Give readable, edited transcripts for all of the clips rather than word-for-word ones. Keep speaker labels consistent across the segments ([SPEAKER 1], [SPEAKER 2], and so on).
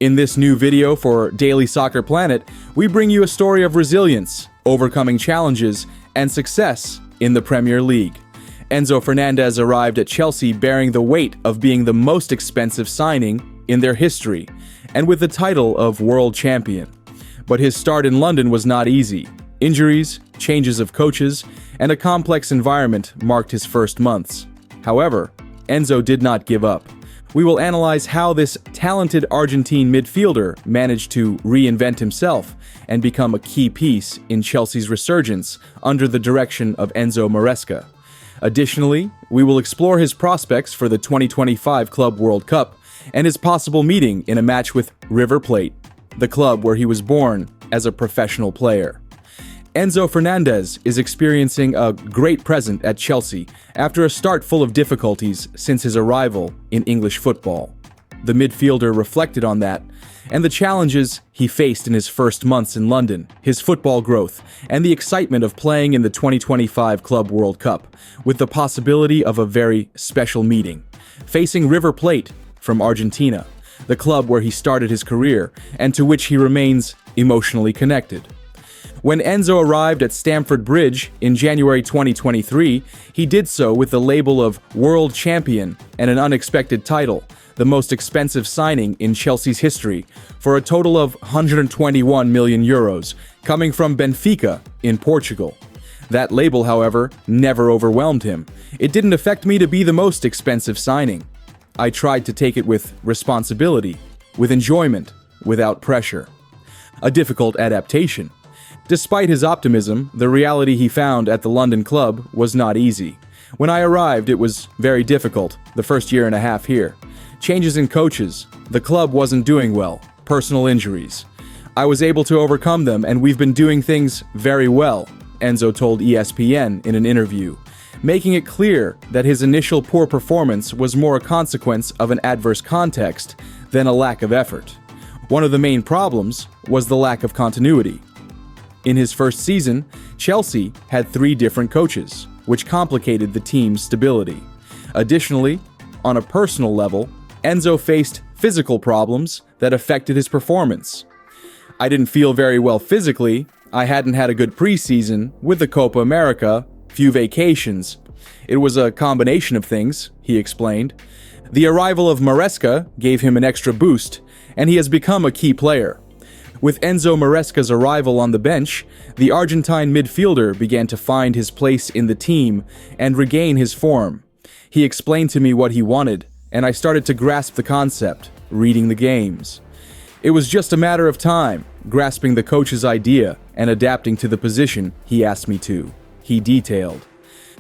[SPEAKER 1] In this new video for Daily Soccer Planet, we bring you a story of resilience, overcoming challenges, and success in the Premier League. Enzo Fernández arrived at Chelsea bearing the weight of being the most expensive signing in their history, and with the title of world champion. But his start in London was not easy. Injuries, changes of coaches, and a complex environment marked his first months. However, Enzo did not give up. We will analyze how this talented Argentine midfielder managed to reinvent himself and become a key piece in Chelsea's resurgence under the direction of Enzo Maresca. Additionally, we will explore his prospects for the 2025 Club World Cup and his possible meeting in a match with River Plate, the club where he was born as a professional player. Enzo Fernández is experiencing a great present at Chelsea after a start full of difficulties since his arrival in English football. The midfielder reflected on that and the challenges he faced in his first months in London, his football growth, and the excitement of playing in the 2025 Club World Cup, with the possibility of a very special meeting, facing River Plate from Argentina, the club where he started his career and to which he remains emotionally connected. When Enzo arrived at Stamford Bridge in January 2023, he did so with the label of World Champion and an unexpected title, the most expensive signing in Chelsea's history, for a total of 121 million euros, coming from Benfica in Portugal. That label, however, never overwhelmed him. It didn't affect me to be the most expensive signing. I tried to take it with responsibility, with enjoyment, without pressure. A difficult adaptation. Despite his optimism, the reality he found at the London club was not easy. When I arrived, it was very difficult, the first year and a half here. Changes in coaches, the club wasn't doing well, personal injuries. I was able to overcome them, and we've been doing things very well, Enzo told ESPN in an interview, making it clear that his initial poor performance was more a consequence of an adverse context than a lack of effort. One of the main problems was the lack of continuity. In his first season, Chelsea had 3 different coaches, which complicated the team's stability. Additionally, on a personal level, Enzo faced physical problems that affected his performance. I didn't feel very well physically, I hadn't had a good preseason with the Copa America, few vacations. It was a combination of things, he explained. The arrival of Maresca gave him an extra boost, and he has become a key player. With Enzo Maresca's arrival on the bench, the Argentine midfielder began to find his place in the team and regain his form. He explained to me what he wanted, and I started to grasp the concept, reading the games. It was just a matter of time, grasping the coach's idea and adapting to the position he asked me to, he detailed.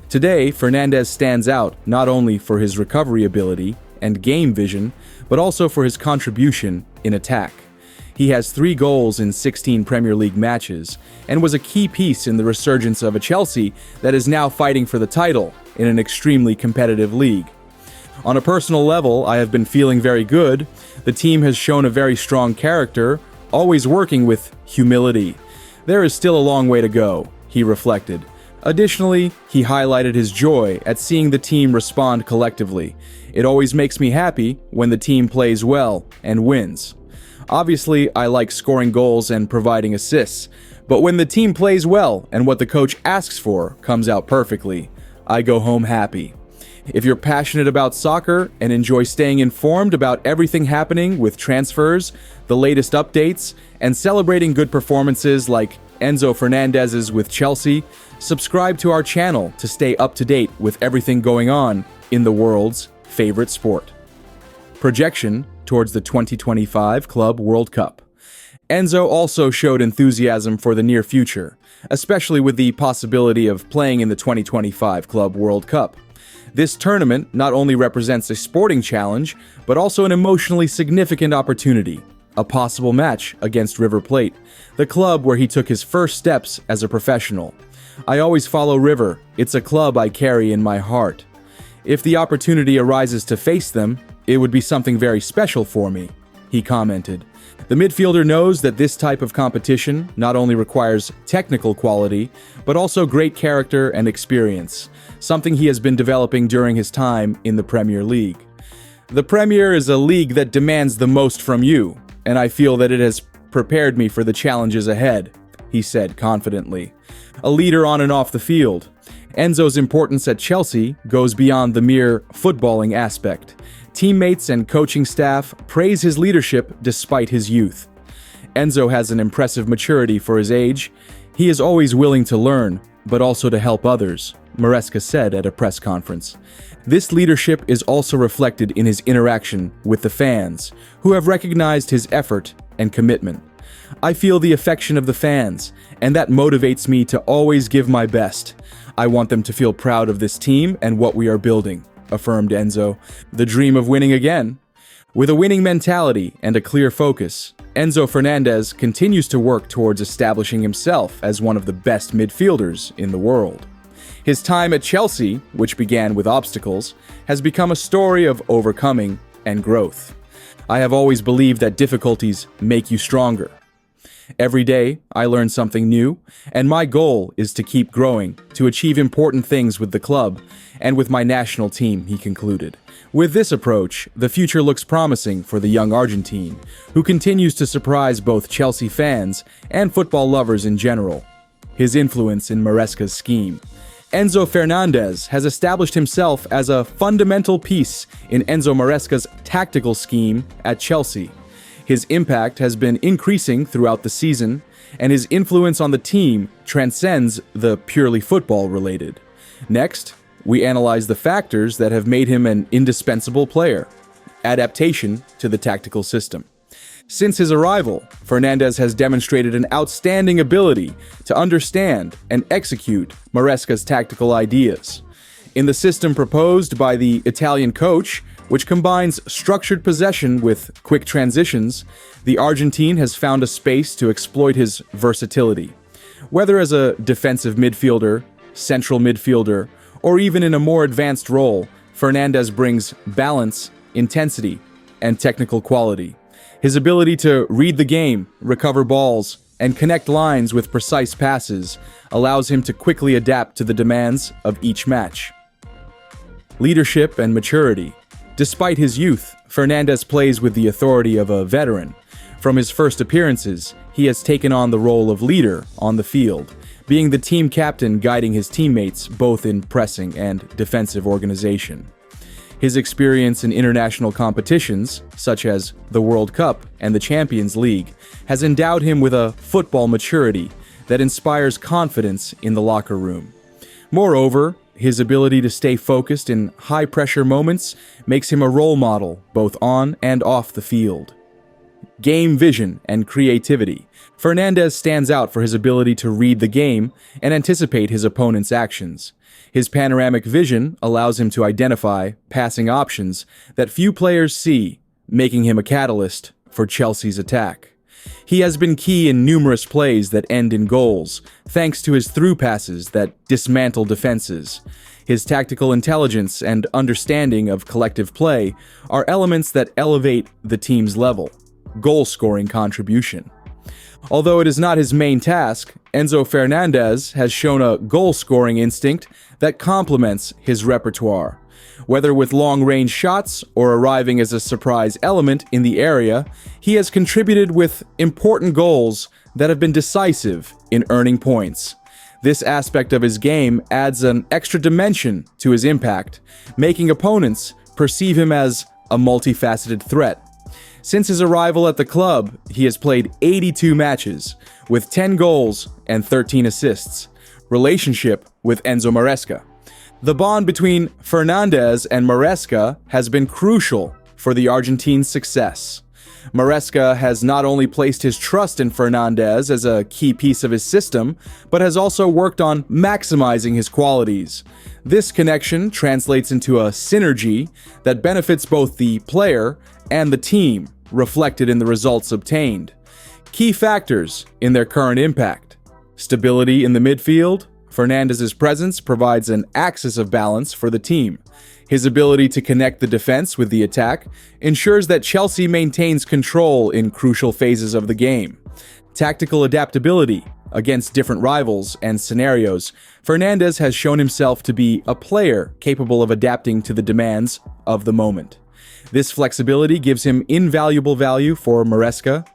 [SPEAKER 1] Today, Fernández stands out not only for his recovery ability and game vision, but also for his contribution in attack. He has 3 goals in 16 Premier League matches and was a key piece in the resurgence of a Chelsea that is now fighting for the title in an extremely competitive league. On a personal level, I have been feeling very good. The team has shown a very strong character, always working with humility. There is still a long way to go, he reflected. Additionally, he highlighted his joy at seeing the team respond collectively. It always makes me happy when the team plays well and wins. Obviously, I like scoring goals and providing assists, but when the team plays well and what the coach asks for comes out perfectly, I go home happy. If you're passionate about soccer and enjoy staying informed about everything happening with transfers, the latest updates, and celebrating good performances like Enzo Fernández's with Chelsea, subscribe to our channel to stay up to date with everything going on in the world's favorite sport. Projection towards the 2025 Club World Cup. Enzo also showed enthusiasm for the near future, especially with the possibility of playing in the 2025 Club World Cup. This tournament not only represents a sporting challenge, but also an emotionally significant opportunity, a possible match against River Plate, the club where he took his first steps as a professional. I always follow River, it's a club I carry in my heart. If the opportunity arises to face them, it would be something very special for me, he commented. The midfielder knows that this type of competition not only requires technical quality, but also great character and experience, something he has been developing during his time in the Premier League. The Premier is a league that demands the most from you. and I feel that it has prepared me for the challenges ahead," he said confidently. A leader on and off the field, Enzo's importance at Chelsea goes beyond the mere footballing aspect. Teammates and coaching staff praise his leadership despite his youth. Enzo has an impressive maturity for his age. He is always willing to learn, but also to help others, Maresca said at a press conference. This leadership is also reflected in his interaction with the fans, who have recognized his effort and commitment. "I feel the affection of the fans, and that motivates me to always give my best. I want them to feel proud of this team and what we are building," affirmed Enzo. The dream of winning again. With a winning mentality and a clear focus, Enzo Fernández continues to work towards establishing himself as one of the best midfielders in the world. His time at Chelsea, which began with obstacles, has become a story of overcoming and growth. "I have always believed that difficulties make you stronger. Every day, I learn something new, and my goal is to keep growing, to achieve important things with the club and with my national team," he concluded. With this approach, the future looks promising for the young Argentine, who continues to surprise both Chelsea fans and football lovers in general. His influence in Maresca's scheme. Enzo Fernández has established himself as a fundamental piece in Enzo Maresca's tactical scheme at Chelsea. His impact has been increasing throughout the season, and his influence on the team transcends the purely football-related. Next, we analyze the factors that have made him an indispensable player. Adaptation to the tactical system. Since his arrival, Fernández has demonstrated an outstanding ability to understand and execute Maresca's tactical ideas. In the system proposed by the Italian coach, which combines structured possession with quick transitions, the Argentine has found a space to exploit his versatility. Whether as a defensive midfielder, central midfielder, or even in a more advanced role, Fernández brings balance, intensity, and technical quality. His ability to read the game, recover balls, and connect lines with precise passes allows him to quickly adapt to the demands of each match. Leadership and maturity. Despite his youth, Fernández plays with the authority of a veteran. From his first appearances, he has taken on the role of leader on the field, being the team captain guiding his teammates both in pressing and defensive organization. His experience in international competitions, such as the World Cup and the Champions League, has endowed him with a football maturity that inspires confidence in the locker room. Moreover, his ability to stay focused in high-pressure moments makes him a role model both on and off the field. Game vision and creativity. Fernández stands out for his ability to read the game and anticipate his opponent's actions. His panoramic vision allows him to identify passing options that few players see, making him a catalyst for Chelsea's attack. He has been key in numerous plays that end in goals, thanks to his through passes that dismantle defenses. His tactical intelligence and understanding of collective play are elements that elevate the team's level. Goal-scoring contribution. Although it is not his main task, Enzo Fernández has shown a goal-scoring instinct that complements his repertoire. Whether with long-range shots or arriving as a surprise element in the area, he has contributed with important goals that have been decisive in earning points. This aspect of his game adds an extra dimension to his impact, making opponents perceive him as a multifaceted threat. Since his arrival at the club, he has played 82 matches, with 10 goals and 13 assists. Relationship with Enzo Maresca. The bond between Fernández and Maresca has been crucial for the Argentine's success. Maresca has not only placed his trust in Fernández as a key piece of his system, but has also worked on maximizing his qualities. This connection translates into a synergy that benefits both the player and the team, reflected in the results obtained. Key factors in their current impact. Stability in the midfield. Fernández's presence provides an axis of balance for the team. His ability to connect the defense with the attack ensures that Chelsea maintains control in crucial phases of the game. Tactical adaptability against different rivals and scenarios. Fernández has shown himself to be a player capable of adapting to the demands of the moment. This flexibility gives him invaluable value for Maresca,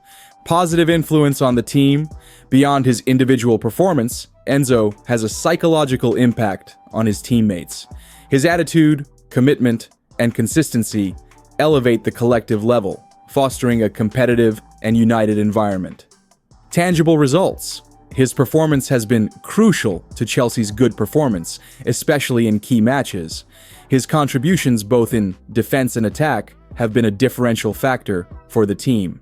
[SPEAKER 1] positive influence on the team. Beyond his individual performance, Enzo has a psychological impact on his teammates. His attitude, commitment, and consistency elevate the collective level, fostering a competitive and united environment. Tangible results. His performance has been crucial to Chelsea's good performance, especially in key matches. His contributions both in defense and attack have been a differential factor for the team.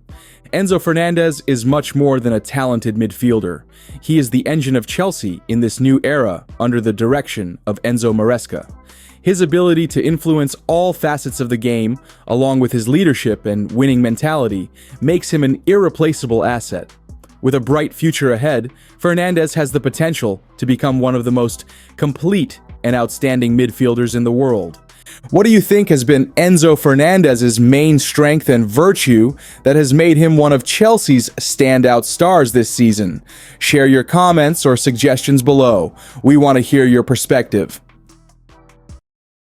[SPEAKER 1] Enzo Fernández is much more than a talented midfielder. He is the engine of Chelsea in this new era under the direction of Enzo Maresca. His ability to influence all facets of the game, along with his leadership and winning mentality, makes him an irreplaceable asset. With a bright future ahead, Fernández has the potential to become one of the most complete and outstanding midfielders in the world. What do you think has been Enzo Fernández's main strength and virtue that has made him one of Chelsea's standout stars this season? Share your comments or suggestions below. We want to hear your perspective.